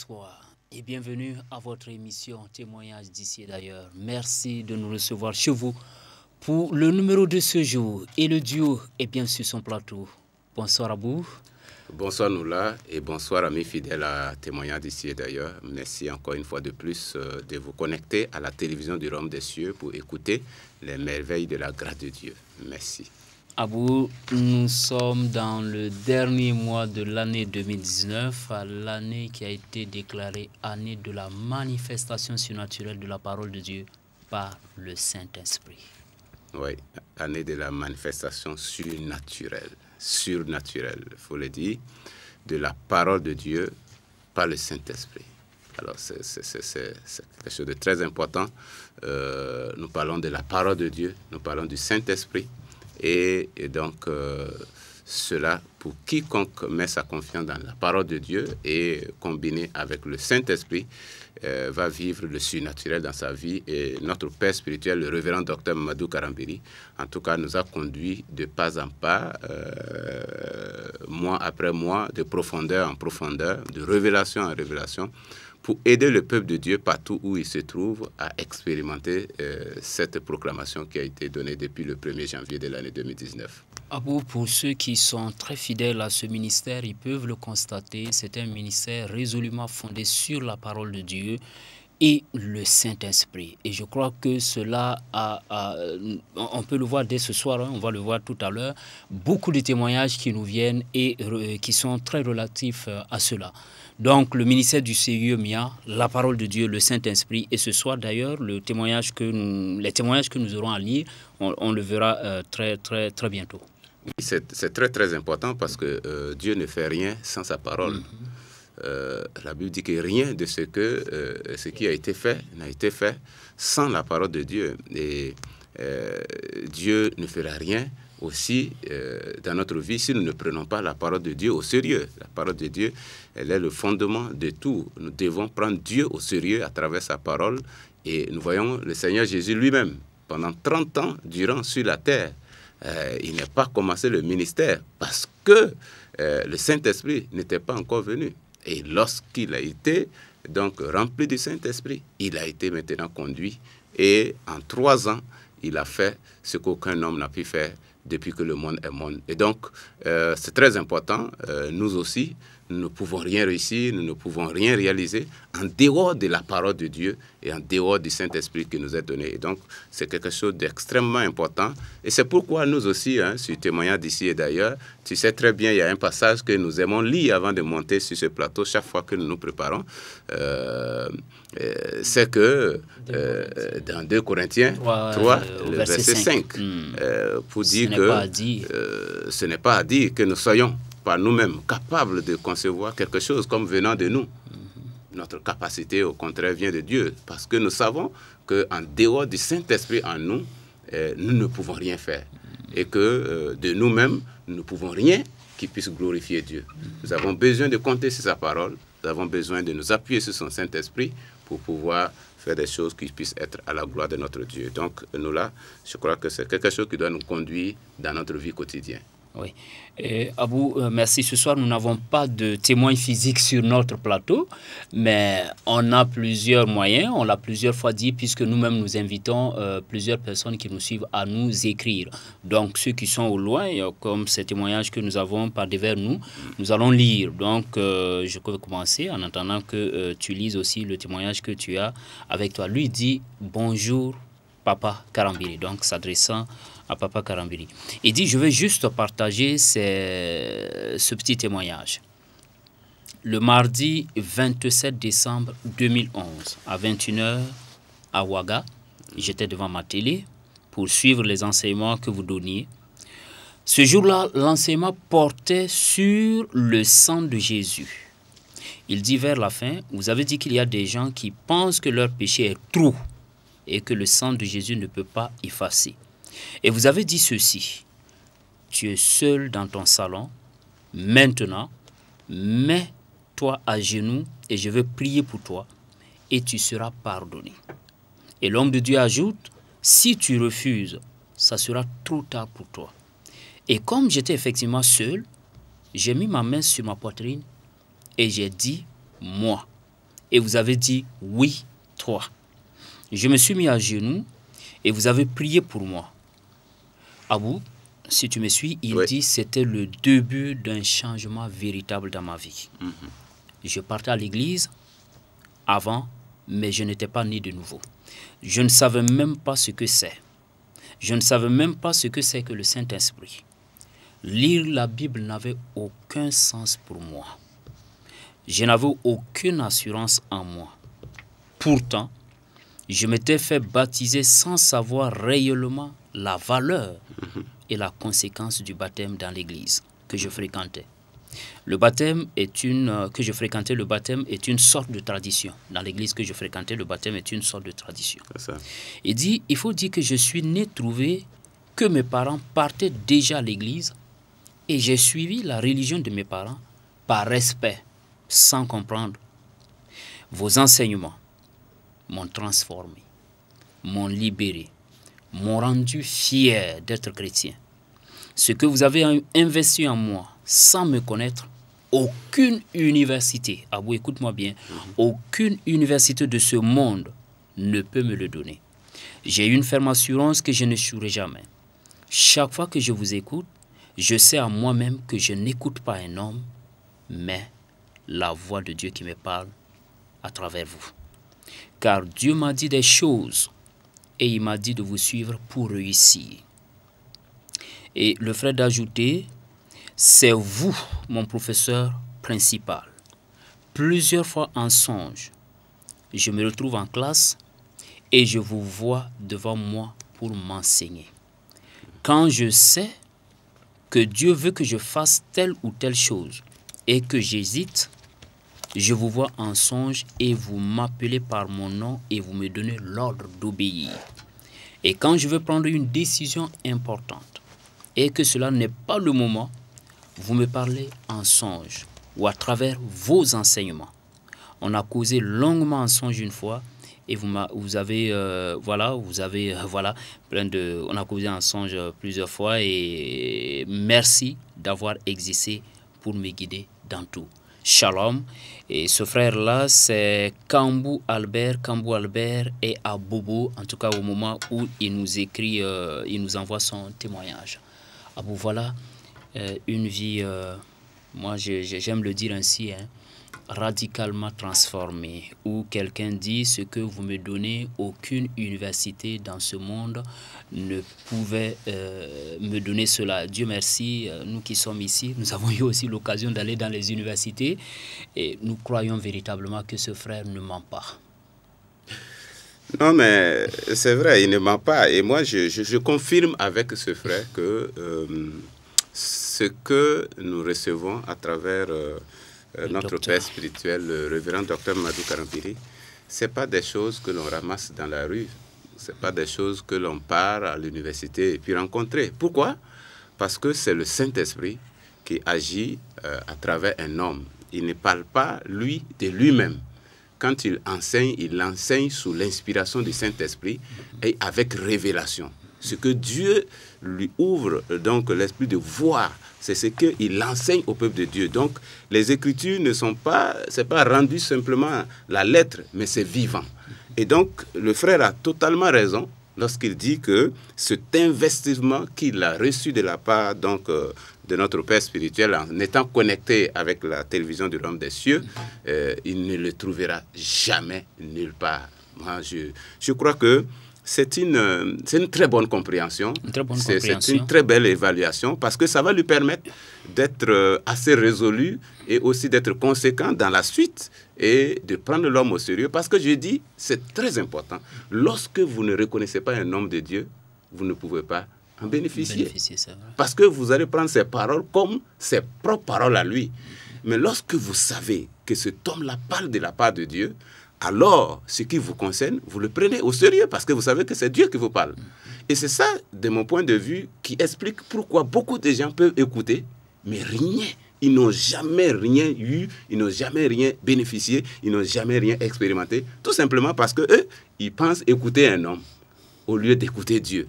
bonsoir et bienvenue à votre émission Témoignages d'ici et d'ailleurs. Merci de nous recevoir chez vous pour le numéro de ce jour. Et le duo est bien sur son plateau. Bonsoir Abou. Bonsoir Noula et bonsoir amis fidèles à Témoignages d'ici et d'ailleurs. Merci encore une fois de plus de vous connecter à la télévision du Royaume des Cieux pour écouter les merveilles de la grâce de Dieu. Merci. Abou, nous sommes dans le dernier mois de l'année 2019, l'année qui a été déclarée année de la manifestation surnaturelle de la parole de Dieu par le Saint-Esprit. Oui, année de la manifestation surnaturelle, il faut le dire, de la parole de Dieu par le Saint-Esprit. Alors, c'est quelque chose de très important. Nous parlons de la parole de Dieu, nous parlons du Saint-Esprit. Et donc, cela, pour quiconque met sa confiance dans la parole de Dieu et combiné avec le Saint-Esprit, va vivre le surnaturel dans sa vie. Et notre père spirituel, le révérend docteur Mamadou Karambiri, en tout cas, nous a conduit de pas en pas, mois après mois, de profondeur en profondeur, de révélation en révélation, pour aider le peuple de Dieu partout où il se trouve à expérimenter cette proclamation qui a été donnée depuis le 1er janvier de l'année 2019. Abou, pour ceux qui sont très fidèles à ce ministère, ils peuvent le constater, c'est un ministère résolument fondé sur la parole de Dieu et le Saint-Esprit. Et je crois que cela, on peut le voir dès ce soir, hein, on va le voir tout à l'heure, beaucoup de témoignages qui nous viennent et qui sont très relatifs à cela. Donc, le ministère du CIE-MIA, la parole de Dieu, le Saint-Esprit, et ce soir d'ailleurs, les témoignages que nous aurons à lire, on le verra très bientôt. Oui, c'est très important parce que Dieu ne fait rien sans sa parole. La Bible dit que rien de ce qui a été fait n'a été fait sans la parole de Dieu. Et Dieu ne fera rien aussi dans notre vie si nous ne prenons pas la parole de Dieu au sérieux. La parole de Dieu, elle est le fondement de tout. Nous devons prendre Dieu au sérieux à travers sa parole. Et nous voyons le Seigneur Jésus lui-même, pendant 30 ans durant sur la terre, il n'a pas commencé le ministère parce que le Saint-Esprit n'était pas encore venu. Et lorsqu'il a été donc rempli du Saint-Esprit, il a été maintenant conduit. Et en 3 ans, il a fait ce qu'aucun homme n'a pu faire depuis que le monde est monde. Et donc, c'est très important. Nous aussi, nous ne pouvons rien réussir, nous ne pouvons rien réaliser en dehors de la parole de Dieu et en dehors du Saint-Esprit qui nous est donné. Et donc, c'est quelque chose d'extrêmement important. Et c'est pourquoi nous aussi, hein, sur Témoignages d'ici et d'ailleurs, tu sais très bien, il y a un passage que nous aimons lire avant de monter sur ce plateau chaque fois que nous nous préparons. C'est que dans 2 Corinthiens 3, le verset 5, pour dire que ce n'est pas à dire que nous soyons par nous-mêmes capables de concevoir quelque chose comme venant de nous. Notre capacité, au contraire, vient de Dieu, parce que nous savons qu'en dehors du Saint-Esprit en nous, nous ne pouvons rien faire. Et que de nous-mêmes, nous ne pouvons rien qui puisse glorifier Dieu. Nous avons besoin de compter sur sa parole, nous avons besoin de nous appuyer sur son Saint-Esprit pour pouvoir faire des choses qui puissent être à la gloire de notre Dieu. Donc, nous là, je crois que c'est quelque chose qui doit nous conduire dans notre vie quotidienne. Oui. Abou, merci. Ce soir, nous n'avons pas de témoins physiques sur notre plateau, mais on a plusieurs moyens, on l'a plusieurs fois dit, puisque nous-mêmes nous invitons plusieurs personnes qui nous suivent à nous écrire. Donc, ceux qui sont au loin, comme ces témoignages que nous avons par devers nous, nous allons lire. Donc, je peux commencer en attendant que tu lises aussi le témoignage que tu as avec toi. Lui dit « Bonjour, Papa Karambiri », donc s'adressant à Papa Karambiri. Il dit, je vais juste partager ce petit témoignage. Le mardi 27 décembre 2011, à 21h, à Ouaga, j'étais devant ma télé pour suivre les enseignements que vous donniez. Ce jour-là, l'enseignement portait sur le sang de Jésus. Il dit vers la fin, vous avez dit qu'il y a des gens qui pensent que leur péché est trop et que le sang de Jésus ne peut pas effacer. Et vous avez dit ceci, tu es seul dans ton salon, maintenant, mets-toi à genoux et je vais prier pour toi et tu seras pardonné. Et l'homme de Dieu ajoute, si tu refuses, ça sera trop tard pour toi. Et comme j'étais effectivement seul, j'ai mis ma main sur ma poitrine et j'ai dit, moi, et vous avez dit oui, 3. Je me suis mis à genoux et vous avez prié pour moi. Abou, si tu me suis, il dit c'était le début d'un changement véritable dans ma vie. Je partais à l'église avant, mais je n'étais pas né de nouveau. Je ne savais même pas ce que c'est. Je ne savais même pas ce que c'est que le Saint-Esprit. Lire la Bible n'avait aucun sens pour moi. Je n'avais aucune assurance en moi. Pourtant, je m'étais fait baptiser sans savoir réellement la valeur et la conséquence du baptême dans l'église que je fréquentais. Le baptême est le baptême est une sorte de tradition. Dans l'église que je fréquentais, le baptême est une sorte de tradition. Il faut dire que je suis né trouvé que mes parents partaient déjà à l'église et j'ai suivi la religion de mes parents par respect, sans comprendre. Vos enseignements m'ont transformé, m'ont libéré, m'ont rendu fier d'être chrétien. Ce que vous avez investi en moi, sans me connaître, aucune université, Abou, écoute-moi bien, aucune université de ce monde ne peut me le donner. J'ai une ferme assurance que je ne jouerai jamais. Chaque fois que je vous écoute, je sais à moi-même que je n'écoute pas un homme, mais la voix de Dieu qui me parle à travers vous. Car Dieu m'a dit des choses et il m'a dit de vous suivre pour réussir. Et le frère d'ajouter, c'est vous, mon professeur principal. Plusieurs fois en songe, je me retrouve en classe et je vous vois devant moi pour m'enseigner. Quand je sais que Dieu veut que je fasse telle ou telle chose et que j'hésite, je vous vois en songe et vous m'appelez par mon nom et vous me donnez l'ordre d'obéir. Et quand je veux prendre une décision importante et que cela n'est pas le moment, vous me parlez en songe ou à travers vos enseignements. On a causé longuement en songe une fois et on a causé en songe plusieurs fois et merci d'avoir existé pour me guider dans tout. Shalom. Et ce frère-là, c'est Kambou Albert est à Bobo, en tout cas au moment où il nous écrit, il nous envoie son témoignage. Abou, voilà une vie, moi j'aime le dire ainsi, radicalement transformée, où quelqu'un dit ce que vous me donnez, aucune université dans ce monde ne pouvait me donner cela. Dieu merci, nous qui sommes ici, nous avons eu aussi l'occasion d'aller dans les universités et nous croyons véritablement que ce frère ne ment pas. Non, mais c'est vrai, il ne ment pas. Et moi, je confirme avec ce frère que ce que nous recevons à travers notre père spirituel, le révérend docteur Madou Karampiri, ce n'est pas des choses que l'on ramasse dans la rue, ce n'est pas des choses que l'on part à l'université et puis rencontrer. Pourquoi? Parce que c'est le Saint-Esprit qui agit à travers un homme. Il ne parle pas, lui, de lui-même. Quand il enseigne sous l'inspiration du Saint-Esprit et avec révélation. Ce que Dieu lui ouvre, donc l'esprit de voir, c'est ce qu'il enseigne au peuple de Dieu. Donc, les Écritures ne sont pas, c'est pas rendu simplement la lettre, mais c'est vivant. Et donc, le frère a totalement raison lorsqu'il dit que cet investissement qu'il a reçu de la part donc, de notre Père spirituel, en étant connecté avec la télévision du Royaume des cieux, il ne le trouvera jamais nulle part. Moi, je crois que c'est une très bonne compréhension. C'est une très belle évaluation parce que ça va lui permettre d'être assez résolu et aussi d'être conséquent dans la suite et de prendre l'homme au sérieux. Parce que je dis, c'est très important. Lorsque vous ne reconnaissez pas un homme de Dieu, vous ne pouvez pas en bénéficier. Parce que vous allez prendre ses paroles comme ses propres paroles à lui. Mais lorsque vous savez que cet homme-là parle de la part de Dieu, alors, ce qui vous concerne, vous le prenez au sérieux parce que vous savez que c'est Dieu qui vous parle. Et c'est ça, de mon point de vue, qui explique pourquoi beaucoup de gens peuvent écouter, mais rien. Ils n'ont jamais rien eu, ils n'ont jamais rien bénéficié, ils n'ont jamais rien expérimenté. Tout simplement parce qu'eux, ils pensent écouter un homme au lieu d'écouter Dieu.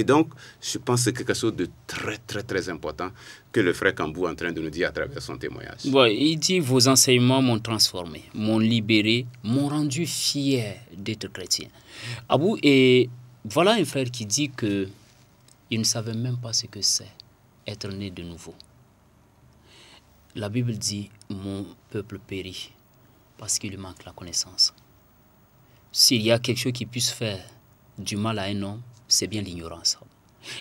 Et donc, je pense que c'est quelque chose de très, très, très important que le frère Kambou est en train de nous dire à travers son témoignage. Bon, il dit, vos enseignements m'ont transformé, m'ont libéré, m'ont rendu fier d'être chrétien. Abou, et voilà un frère qui dit que il ne savait même pas ce que c'est être né de nouveau. La Bible dit, mon peuple périt parce qu'il lui manque la connaissance. S'il y a quelque chose qui puisse faire du mal à un homme, c'est bien l'ignorance.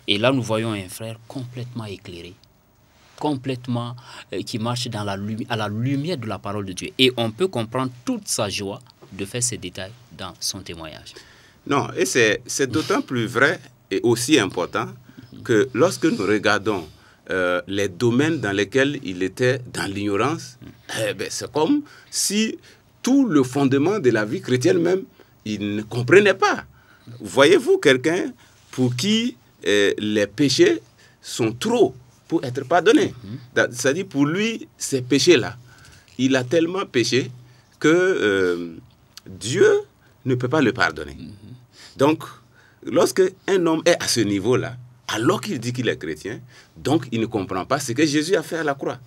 Et là, nous voyons un frère complètement éclairé, complètement qui marche dans à la lumière de la parole de Dieu. Et on peut comprendre toute sa joie de faire ces détails dans son témoignage. Non, et c'est d'autant plus vrai et aussi important que lorsque nous regardons les domaines dans lesquels il était dans l'ignorance, c'est comme si tout le fondement de la vie chrétienne même, il ne comprenait pas. Voyez-vous quelqu'un pour qui les péchés sont trop pour être pardonnés. C'est-à-dire pour lui, ces péchés-là, il a tellement péché que Dieu ne peut pas le pardonner. Donc, lorsque un homme est à ce niveau-là, alors qu'il dit qu'il est chrétien, donc il ne comprend pas ce que Jésus a fait à la croix.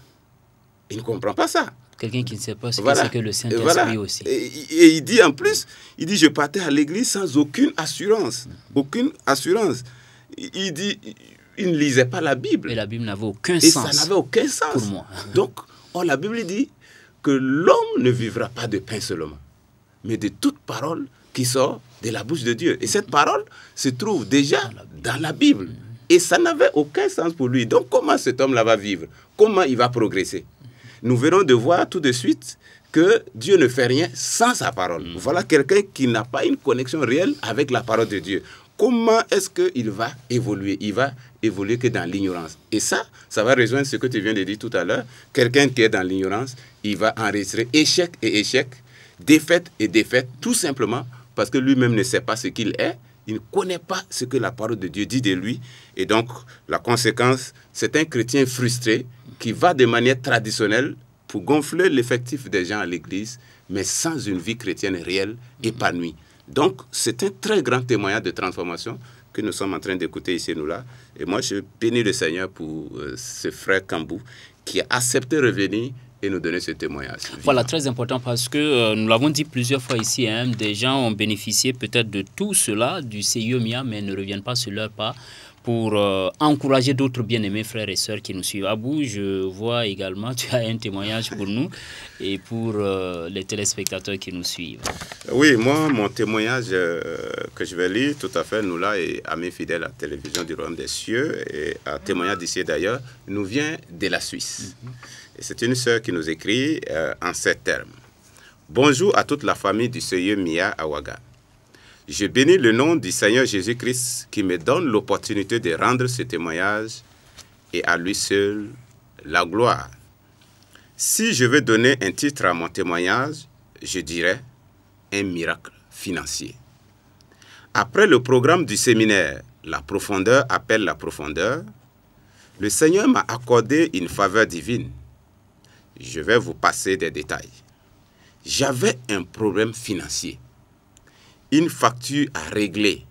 Il ne comprend pas ça. Quelqu'un qui ne sait pas ce que c'est que le Saint-Esprit aussi. Et il dit en plus, il dit, je partais à l'église sans aucune assurance. Aucune assurance. Il dit, il ne lisait pas la Bible. Et la Bible n'avait aucun sens. Et ça n'avait aucun sens. Pour moi. Donc, la Bible dit que l'homme ne vivra pas de pain seulement, mais de toute parole qui sort de la bouche de Dieu. Et cette parole se trouve déjà dans la Bible. Et ça n'avait aucun sens pour lui. Donc, comment cet homme-là va vivre? Comment il va progresser? Nous verrons de voir tout de suite que Dieu ne fait rien sans sa parole. Voilà quelqu'un qui n'a pas une connexion réelle avec la parole de Dieu. Comment est-ce qu'il va évoluer? Il va évoluer que dans l'ignorance. Et ça va rejoindre ce que tu viens de dire tout à l'heure. Quelqu'un qui est dans l'ignorance, il va enregistrer échec et échec, défaite et défaite, tout simplement parce que lui-même ne sait pas ce qu'il est. Il ne connaît pas ce que la parole de Dieu dit de lui. Et donc, la conséquence, c'est un chrétien frustré qui va de manière traditionnelle pour gonfler l'effectif des gens à l'église, mais sans une vie chrétienne réelle, épanouie. Donc, c'est un très grand témoignage de transformation que nous sommes en train d'écouter ici, nous là. Et moi, je bénis le Seigneur pour ce frère Kambou qui a accepté de revenir et nous donner ce témoignage. Voilà, très important parce que nous l'avons dit plusieurs fois ici, des gens ont bénéficié peut-être de tout cela, du CIEMIA, mais ne reviennent pas sur leur pas pour encourager d'autres bien-aimés frères et sœurs qui nous suivent. Abou, je vois également, tu as un témoignage pour nous et pour les téléspectateurs qui nous suivent. Oui, moi, mon témoignage que je vais lire, tout à fait, nous là, et amis fidèles à la télévision du Royaume des Cieux, et à témoignage d'ici d'ailleurs, nous vient de la Suisse. Et c'est une sœur qui nous écrit en ces termes. Bonjour à toute la famille du CIEMIA à Ouaga. Je bénis le nom du Seigneur Jésus-Christ qui me donne l'opportunité de rendre ce témoignage et à lui seul la gloire. Si je veux donner un titre à mon témoignage, je dirais un miracle financier. Après le programme du séminaire « La profondeur appelle la profondeur », le Seigneur m'a accordé une faveur divine. Je vais vous passer des détails. J'avais un problème financier, une facture à régler.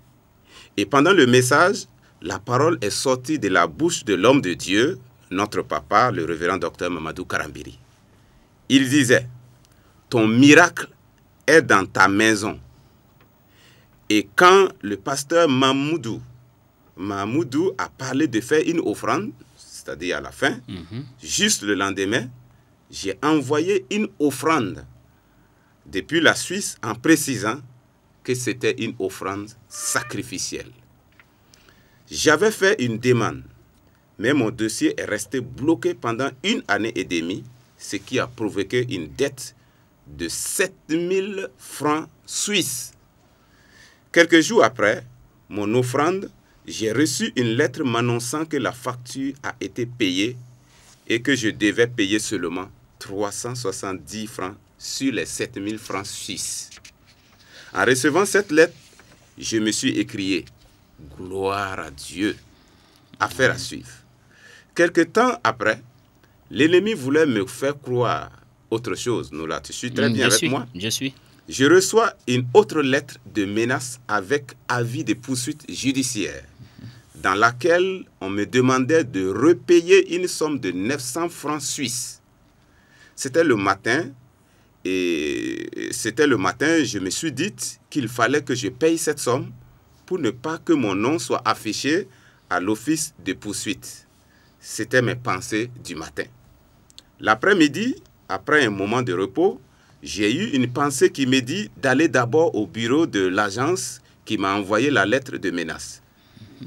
Et pendant le message, la parole est sortie de la bouche de l'homme de Dieu, notre papa, le révérend docteur Mamadou Karambiri. Il disait, ton miracle est dans ta maison. Et quand le pasteur Mahmoudou a parlé de faire une offrande, c'est-à-dire à la fin, juste le lendemain, j'ai envoyé une offrande depuis la Suisse en précisant que c'était une offrande sacrificielle. J'avais fait une demande, mais mon dossier est resté bloqué pendant 1 année et demie, ce qui a provoqué une dette de 7000 francs suisses. Quelques jours après mon offrande, j'ai reçu une lettre m'annonçant que la facture a été payée et que je devais payer seulement 370 francs sur les 7000 francs suisses. En recevant cette lettre, je me suis écrié « Gloire à Dieu !» Affaire à suivre. Quelque temps après, l'ennemi voulait me faire croire autre chose. Nous là, tu suis très bien avec moi. Je suis. Je reçois une autre lettre de menace avec avis de poursuite judiciaire dans laquelle on me demandait de repayer une somme de 900 francs suisses. C'était le matin, je me suis dit qu'il fallait que je paye cette somme pour ne pas que mon nom soit affiché à l'office de poursuite. C'était mes pensées du matin. L'après-midi, après un moment de repos, j'ai eu une pensée qui me dit d'aller d'abord au bureau de l'agence qui m'a envoyé la lettre de menace.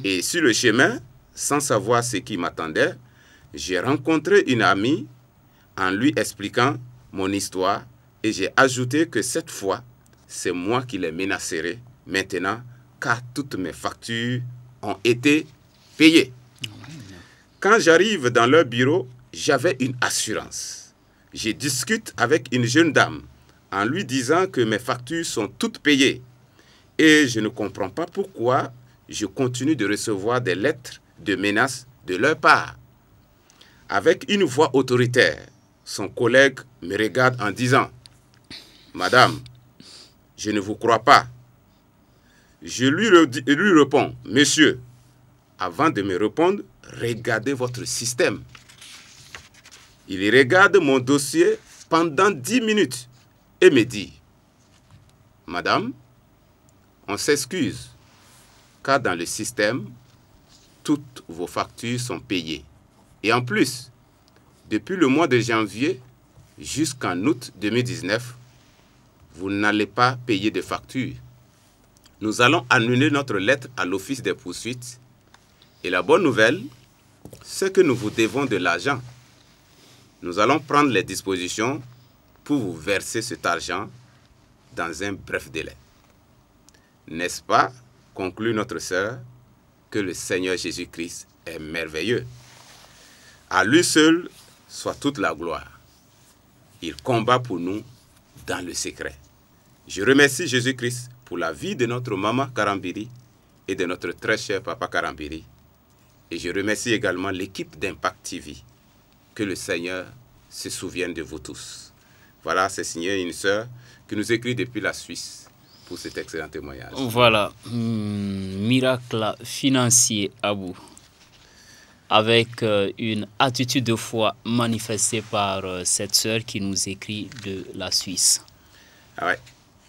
Et sur le chemin, sans savoir ce qui m'attendait, j'ai rencontré une amie en lui expliquant mon histoire et j'ai ajouté que cette fois, c'est moi qui les menacerai maintenant car toutes mes factures ont été payées. Quand j'arrive dans leur bureau, j'avais une assurance. Je discute avec une jeune dame en lui disant que mes factures sont toutes payées. Et je ne comprends pas pourquoi je continue de recevoir des lettres de menaces de leur part. Avec une voix autoritaire, son collègue me regarde en disant « Madame, je ne vous crois pas. » Je lui réponds « Monsieur, avant de me répondre, regardez votre système. » Il regarde mon dossier pendant 10 minutes et me dit « Madame, on s'excuse, car dans le système, toutes vos factures sont payées. Et en plus, depuis le mois de janvier jusqu'en août 2019, vous n'allez pas payer de factures. Nous allons annuler notre lettre à l'office des poursuites. Et la bonne nouvelle, c'est que nous vous devons de l'argent. Nous allons prendre les dispositions pour vous verser cet argent dans un bref délai. N'est-ce pas, conclut notre sœur, que le Seigneur Jésus-Christ est merveilleux. À lui seul soit toute la gloire. Il combat pour nous dans le secret. Je remercie Jésus-Christ pour la vie de notre maman Karambiri et de notre très cher papa Karambiri. Et je remercie également l'équipe d'Impact TV. Que le Seigneur se souvienne de vous tous. Voilà, c'est signé une sœur qui nous écrit depuis la Suisse pour cet excellent témoignage. Voilà, miracle financier à vous. Avec une attitude de foi manifestée par cette sœur qui nous écrit de la Suisse. Ah ouais.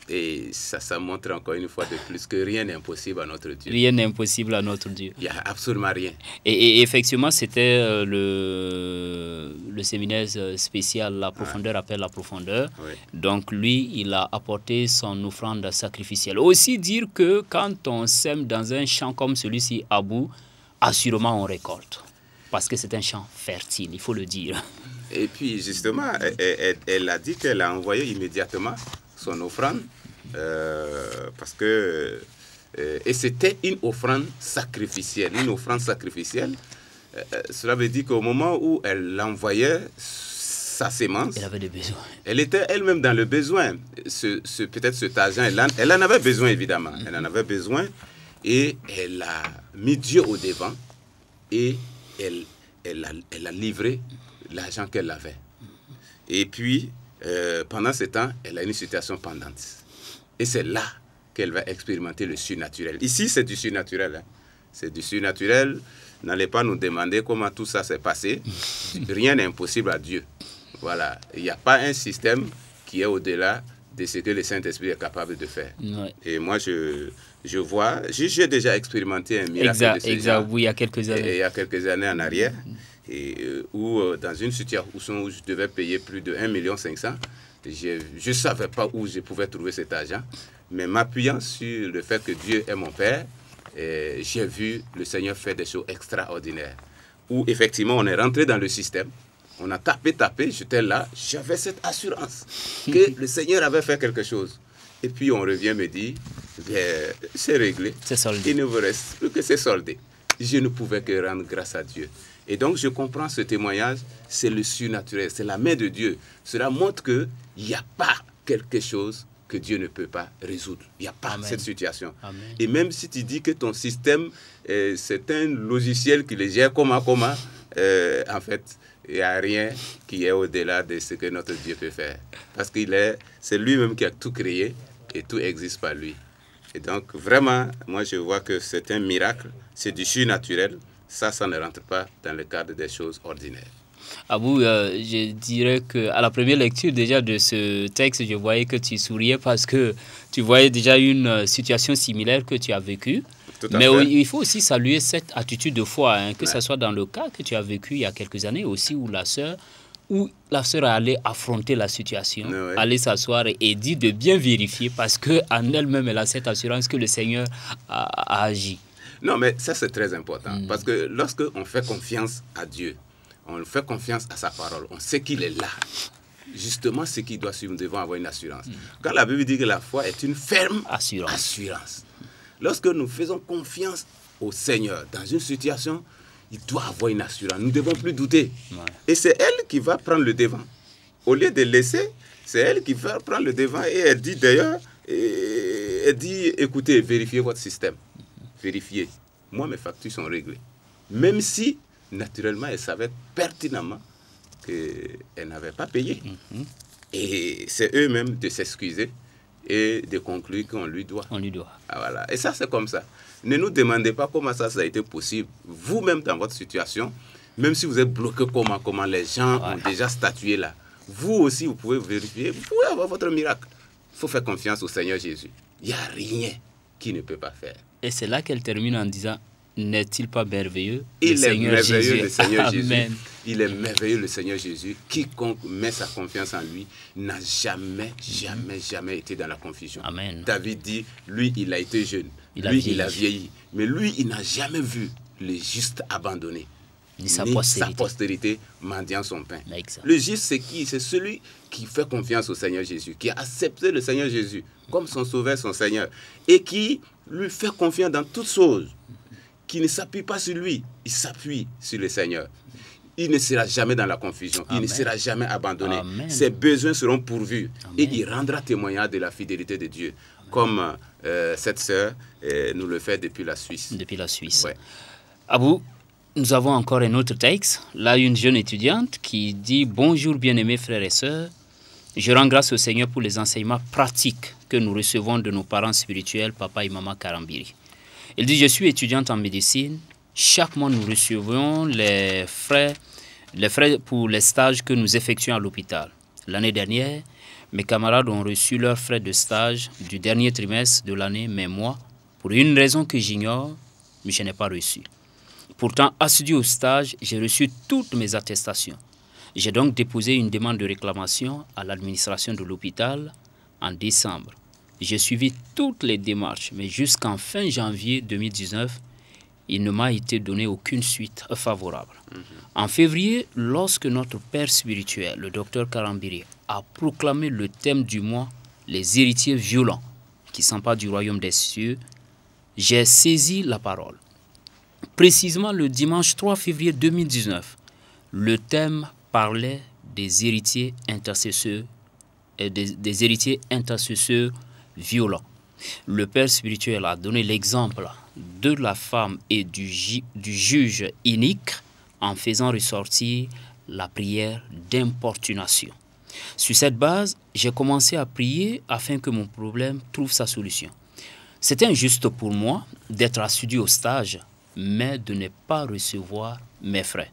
Et ça montre encore une fois de plus que rien n'est impossible à notre Dieu. Rien n'est impossible à notre Dieu. Il n'y a absolument rien. Et effectivement, c'était le séminaire spécial, la profondeur appelle la profondeur. Oui. Donc lui, il a apporté son offrande sacrificielle. Aussi dire que quand on sème dans un champ comme celui-ci à bout, assurément on récolte. Parce que c'est un champ fertile, il faut le dire. Et puis justement, elle a dit qu'elle a envoyé immédiatement son offrande parce que et c'était une offrande sacrificielle. Une offrande sacrificielle, cela veut dire qu'au moment où elle envoyait sa sémence, elle avait des besoins. Elle était elle-même dans le besoin. Peut-être cet argent, elle en avait besoin évidemment. Elle en avait besoin et elle a mis Dieu au devant et elle a livré l'argent qu'elle avait. Et puis, pendant ce temps, elle a une situation pendante. Et c'est là qu'elle va expérimenter le surnaturel. Ici, c'est du surnaturel. Hein. C'est du surnaturel. N'allez pas nous demander comment tout ça s'est passé. Rien n'est impossible à Dieu. Voilà. Il n'y a pas un système qui est au-delà de ce que le Saint-Esprit est capable de faire. Ouais. Et moi, je vois, j'ai déjà expérimenté un miracle de ce genre. Oui, il y a quelques années. Il y a quelques années en arrière. Et où dans une situation où je devais payer plus de 1,5 million, je ne savais pas où je pouvais trouver cet argent, mais m'appuyant sur le fait que Dieu est mon Père, j'ai vu le Seigneur faire des choses extraordinaires, où effectivement on est rentré dans le système, on a tapé, j'étais là, j'avais cette assurance que le Seigneur avait fait quelque chose. Et puis on revient me dire, c'est réglé, c'est soldé. Il ne vous reste plus que c'est soldé. Je ne pouvais que rendre grâce à Dieu. Et donc, je comprends ce témoignage, c'est le surnaturel, c'est la main de Dieu. Cela montre qu'il n'y a pas quelque chose que Dieu ne peut pas résoudre. Il n'y a pas cette situation. Amen. Et même si tu dis que ton système, c'est un logiciel qui le gère comment, en fait, il n'y a rien qui est au-delà de ce que notre Dieu peut faire. Parce c'est lui-même qui a tout créé et tout existe par lui. Et donc, vraiment, moi, je vois que c'est un miracle, c'est du surnaturel. Ça ne rentre pas dans le cadre des choses ordinaires. Abou, je dirais qu'à la première lecture déjà de ce texte, je voyais que tu souriais parce que tu voyais déjà une situation similaire que tu as vécue. Mais il faut aussi saluer cette attitude de foi, hein, que ce soit dans le cas que tu as vécu il y a quelques années aussi, où la sœur est allée affronter la situation, aller s'asseoir et dit de bien vérifier parce qu'en elle-même, elle a cette assurance que le Seigneur a agi. Non, mais ça, c'est très important. Parce que lorsque on fait confiance à Dieu, on fait confiance à sa parole, on sait qu'il est là. Justement, ce qui doit suivre, nous devons avoir une assurance. Quand la Bible dit que la foi est une ferme assurance. Lorsque nous faisons confiance au Seigneur dans une situation, il doit avoir une assurance. Nous ne devons plus douter. Et c'est elle qui va prendre le devant. Au lieu de laisser, c'est elle qui va prendre le devant. Et elle dit d'ailleurs, écoutez, vérifiez votre système. Vérifiez. Moi, mes factures sont réglées. Même si, naturellement, elle savait pertinemment qu'elle n'avait pas payé. Et c'est eux-mêmes de s'excuser et de conclure qu'on lui doit. On lui doit. Ah, voilà. Et ça, c'est comme ça. Ne nous demandez pas comment ça a été possible. Vous-même, dans votre situation, même si vous êtes bloqué, comment les gens ont déjà statué là, vous aussi, vous pouvez vérifier, vous pouvez avoir votre miracle. Il faut faire confiance au Seigneur Jésus. Il n'y a rien qu'il ne peut pas faire. Et c'est là qu'elle termine en disant, n'est-il pas merveilleux le Seigneur Jésus. Le Seigneur Jésus. Il est merveilleux, le Seigneur Jésus. Quiconque met sa confiance en lui n'a jamais été dans la confusion. Amen. David dit, lui, il a été jeune. Il a vieilli. Mais lui, il n'a jamais vu le juste abandonné. Ni sa postérité mendiant son pain. Le juste, c'est qui? C'est celui qui fait confiance au Seigneur Jésus, qui a accepté le Seigneur Jésus comme son sauveur, son Seigneur, et qui lui fait confiance dans toutes choses, qui ne s'appuie pas sur lui, il s'appuie sur le Seigneur. Il ne sera jamais dans la confusion, il ne sera jamais abandonné. Ses besoins seront pourvus et il rendra témoignage de la fidélité de Dieu, comme cette sœur nous le fait depuis la Suisse. Depuis la Suisse. Ouais. Abou, nous avons encore un autre texte. Là, une jeune étudiante qui dit « Bonjour bien-aimés frères et sœurs, je rends grâce au Seigneur pour les enseignements pratiques que nous recevons de nos parents spirituels, papa et maman Karambiri. Il dit « Je suis étudiante en médecine. Chaque mois, nous recevons les frais pour les stages que nous effectuons à l'hôpital. L'année dernière, mes camarades ont reçu leurs frais de stage du dernier trimestre de l'année, mais moi, pour une raison que j'ignore, je n'ai pas reçu. Pourtant, assidu au stage, j'ai reçu toutes mes attestations. J'ai donc déposé une demande de réclamation à l'administration de l'hôpital en décembre. J'ai suivi toutes les démarches, mais jusqu'en fin janvier 2019, il ne m'a été donné aucune suite favorable. En février, lorsque notre père spirituel, le docteur Karambiri, a proclamé le thème du mois « Les héritiers violents qui s'emparent du royaume des cieux », j'ai saisi la parole. Précisément le dimanche 3 février 2019, le thème parlait des héritiers intercesseurs violents. Le père spirituel a donné l'exemple de la femme et du juge inique en faisant ressortir la prière d'importunation. Sur cette base, j'ai commencé à prier afin que mon problème trouve sa solution. C'était injuste pour moi d'être assidu au stage, mais de ne pas recevoir mes frais.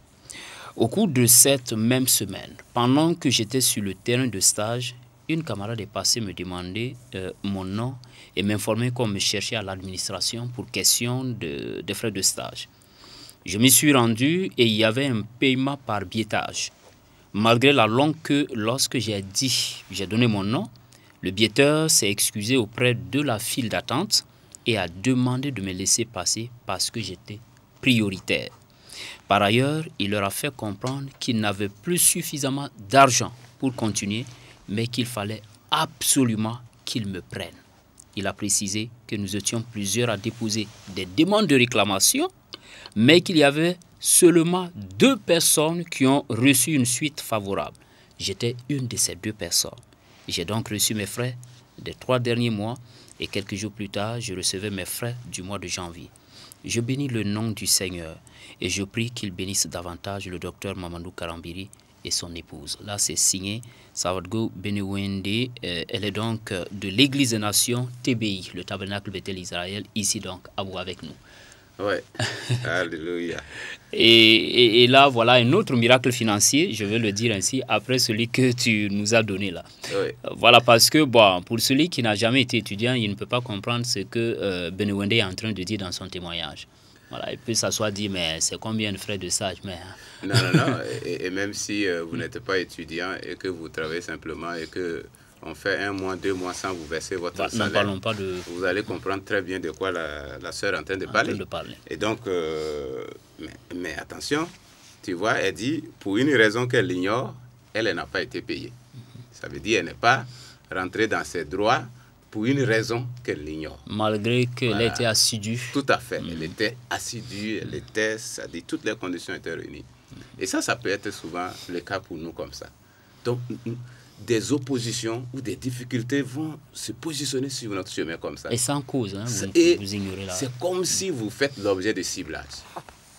Au cours de cette même semaine, pendant que j'étais sur le terrain de stage, une camarade est passée me demander mon nom et m'informer qu'on me cherchait à l'administration pour question de frais de stage. Je m'y suis rendu et il y avait un paiement par biettage. Malgré la longue queue, lorsque j'ai donné mon nom, le bietteur s'est excusé auprès de la file d'attente et a demandé de me laisser passer parce que j'étais prioritaire. Par ailleurs, il leur a fait comprendre qu'il n'avait plus suffisamment d'argent pour continuer, mais qu'il fallait absolument qu'ils me prennent. Il a précisé que nous étions plusieurs à déposer des demandes de réclamation, mais qu'il y avait seulement 2 personnes qui ont reçu une suite favorable. J'étais une de ces 2 personnes. J'ai donc reçu mes frais des 3 derniers mois et quelques jours plus tard, je recevais mes frais du mois de janvier. Je bénis le nom du Seigneur et je prie qu'il bénisse davantage le docteur Mamadou Karambiri et son épouse. Là, c'est signé Sawadgo Benewende. Elle est donc de l'Église des Nations TBI, le Tabernacle Bethel Israël, ici donc, à vous avec nous. Ouais, alléluia. Et là, voilà un autre miracle financier, je veux le dire ainsi, après celui que tu nous as donné là. Ouais. Voilà, parce que bon, pour celui qui n'a jamais été étudiant, il ne peut pas comprendre ce que Benewende est en train de dire dans son témoignage. Voilà, il peut s'asseoir dire, mais c'est combien de frais de sage, mais... Non, non, non. Et même si vous n'êtes pas étudiant et que vous travaillez simplement et que on fait 1 mois, 2 mois sans vous verser votre salaire, n'en parlons pas de... vous allez comprendre très bien de quoi la sœur est en train de parler. Et donc, mais attention, tu vois, elle dit, pour une raison qu'elle ignore, elle n'a pas été payée. Ça veut dire qu'elle n'est pas rentrée dans ses droits pour une raison qu'elle ignore. Malgré qu'elle était assidue. Tout à fait. Elle était assidue, elle était, ça dit, toutes les conditions étaient réunies. Et ça peut être souvent le cas pour nous comme ça. Donc, des oppositions ou des difficultés vont se positionner sur notre chemin comme ça. Et sans cause, hein, vous ignorez là. C'est comme si vous faites l'objet de ciblage.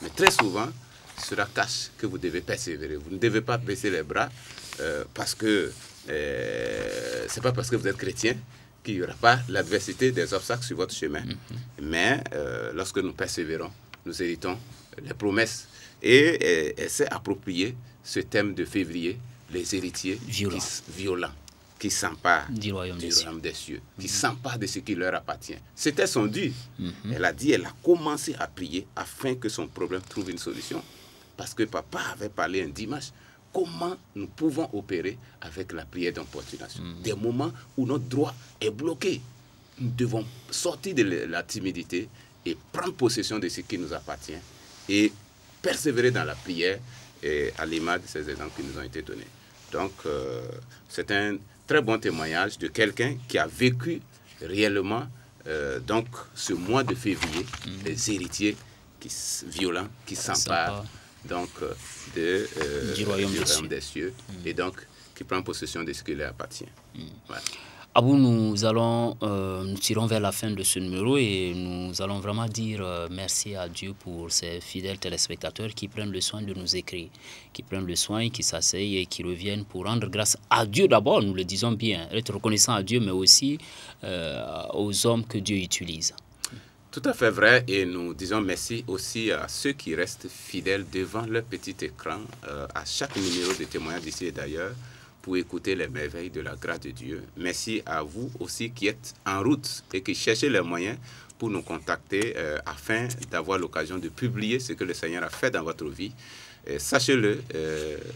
Mais très souvent, cela cache que vous devez persévérer. Vous ne devez pas baisser les bras parce que c'est pas parce que vous êtes chrétien qu'il n'y aura pas l'adversité des obstacles sur votre chemin. Mais lorsque nous persévérons, nous héritons les promesses. Et elle s'est approprié ce thème de février, les héritiers violents, qui s'emparent du royaume des cieux, qui s'emparent de ce qui leur appartient. C'était son dû. Elle a dit, elle a commencé à prier afin que son problème trouve une solution. Parce que papa avait parlé un dimanche. Comment nous pouvons opérer avec la prière d'importunation? Des moments où notre droit est bloqué. Nous devons sortir de la timidité et prendre possession de ce qui nous appartient et persévérer dans la prière et à l'image de ces exemples qui nous ont été donnés. Donc, c'est un très bon témoignage de quelqu'un qui a vécu réellement donc, ce mois de février, les héritiers violents qui s'emparent donc du royaume des cieux et donc qui prend possession de ce qui leur appartient. Ouais. Abou, nous tirons vers la fin de ce numéro et nous allons vraiment dire merci à Dieu pour ces fidèles téléspectateurs qui prennent le soin de nous écrire, qui prennent le soin, qui s'asseyent et qui reviennent pour rendre grâce à Dieu d'abord, nous le disons bien, être reconnaissant à Dieu, mais aussi aux hommes que Dieu utilise. Tout à fait vrai, et nous disons merci aussi à ceux qui restent fidèles devant leur petit écran à chaque numéro de témoignage d'ici et d'ailleurs pour écouter les merveilles de la grâce de Dieu. Merci à vous aussi qui êtes en route et qui cherchez les moyens pour nous contacter afin d'avoir l'occasion de publier ce que le Seigneur a fait dans votre vie. Sachez-le,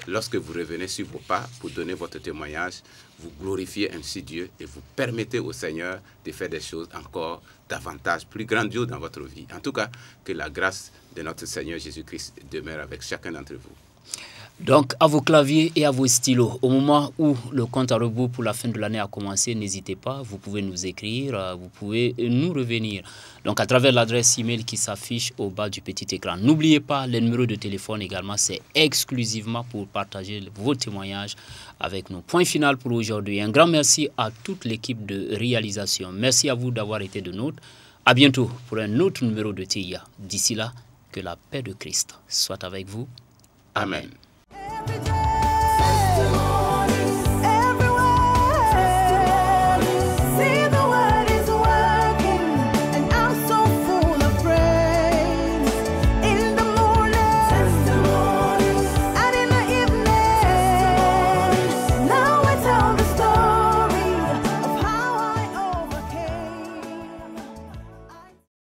lorsque vous revenez sur vos pas pour donner votre témoignage, vous glorifiez ainsi Dieu et vous permettez au Seigneur de faire des choses encore davantage, plus grandioses dans votre vie. En tout cas, que la grâce de notre Seigneur Jésus-Christ demeure avec chacun d'entre vous. Donc, à vos claviers et à vos stylos, au moment où le compte à rebours pour la fin de l'année a commencé, n'hésitez pas, vous pouvez nous écrire, vous pouvez nous revenir. Donc, à travers l'adresse email qui s'affiche au bas du petit écran. N'oubliez pas, les numéros de téléphone également, c'est exclusivement pour partager vos témoignages avec nous. Point final pour aujourd'hui. Un grand merci à toute l'équipe de réalisation. Merci à vous d'avoir été de nôtres. À bientôt pour un autre numéro de TIA. D'ici là, que la paix de Christ soit avec vous. Amen. Every day.